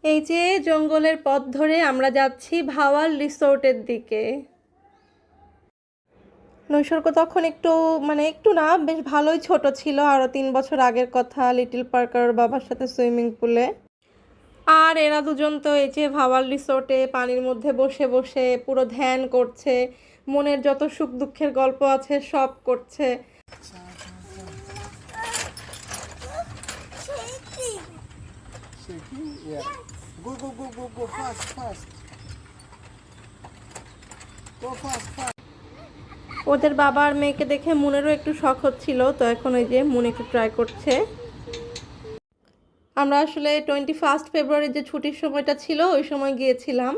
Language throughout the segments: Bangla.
এই যে জঙ্গলের পথ ধরে আমরা যাচ্ছি ভাওয়াল রিসোর্টের দিকে। নৈসর্গ তখন একটু না, বেশ ভালোই ছোট ছিল, আরও 3 বছর আগের কথা। লিটল পার্কার বাবার সাথে সুইমিং পুলে। আর এরা দুজন তো এই যে ভাওয়াল রিসোর্টে পানির মধ্যে বসে বসে পুরো ধ্যান করছে, মনের যত সুখ দুঃখের গল্প আছে সব করছে। Yeah. Go fast. Go fast. ওদের বাবা আর মেয়েকে দেখে মনেরও একটু শখ হচ্ছিল, তো এখন ওই যে মন একটু ট্রাই করছে। আমরা আসলে 21 ফেব্রুয়ারির যে ছুটির সময়টা ছিল ওই সময় গিয়েছিলাম,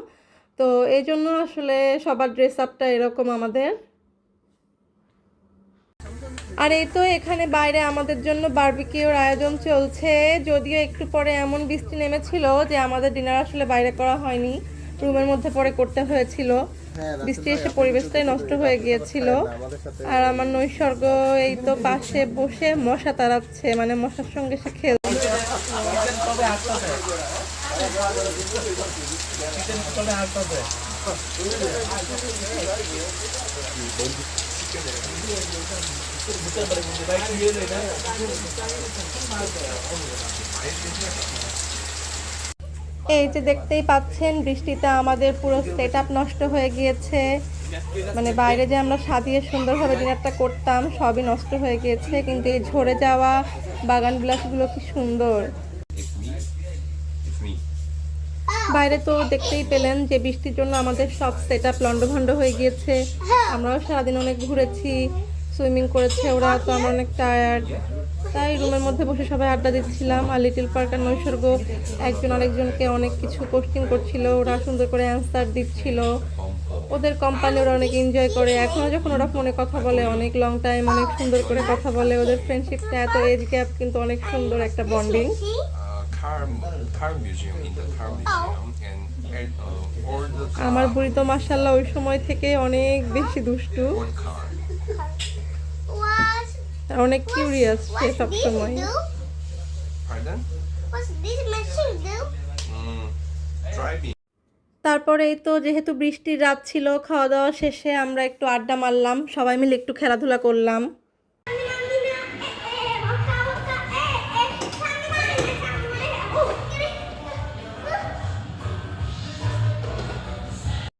তো এই জন্য আসলে সবার ড্রেস আপটা এরকম আমাদের। আর এই তো এখানে বাইরে আমাদের জন্য বারবিকিউর আয়োজন চলছে, যদিও একটু পরে এমন বৃষ্টি নেমেছিল যে আমাদের ডিনার আসলে বাইরে করা হয়নি, রুমের মধ্যে পরে করতে হয়েছিল। বৃষ্টি এসে পরিবেশটাই নষ্ট হয়ে গিয়েছিল। আর আমার নৈসর্গ এই তো পাশে বসে মশা তাড়াচ্ছে, মানে মশার সঙ্গে সে খেলছে। এই যে দেখতেই পাচ্ছেন বৃষ্টিতে আমাদের পুরো সেট আপ নষ্ট হয়ে গিয়েছে, মানে বাইরে যে আমরা সাজিয়ে সুন্দরভাবে ডিনারটা করতাম সবই নষ্ট হয়ে গিয়েছে। কিন্তু এই ঝরে যাওয়া বাগান বিলাসগুলো কি সুন্দর। বাইরে তো দেখতেই পেলেন যে বৃষ্টির জন্য আমাদের সব সেট আপ লন্ডভন্ড হয়ে গিয়েছে। আমরাও সারাদিন অনেক ঘুরেছি, সুইমিং করেছে ওরা, তো আমরা অনেক টায়ার্ড, তাই রুমের মধ্যে বসে সবাই আড্ডা দিচ্ছিলাম। আর লিটল পার্ক আর নৈসর্গ একজন আরেকজনকে অনেক কিছু কোশ্চেন করছিল, ওরা সুন্দর করে অ্যান্সার দিচ্ছিল। ওদের কোম্পানি ওরা অনেক এনজয় করে, এখনও যখন ওরা ফোনে কথা বলে অনেক লং টাইম অনেক সুন্দর করে কথা বলে। ওদের ফ্রেন্ডশিপটা এত এজ গ্যাপ কিন্তু অনেক সুন্দর একটা বন্ডিং। আমার বুড়ি তো মাশাআল্লাহ ওই সময় থেকে অনেক বেশি দুষ্টু, অনেক কিউরিয়াস সে সবসময়। তারপরে এই তো যেহেতু বৃষ্টির রাত ছিল, খাওয়া দাওয়া শেষে আমরা একটু আড্ডা মারলাম, সবাই মিলে একটু খেলাধুলা করলাম।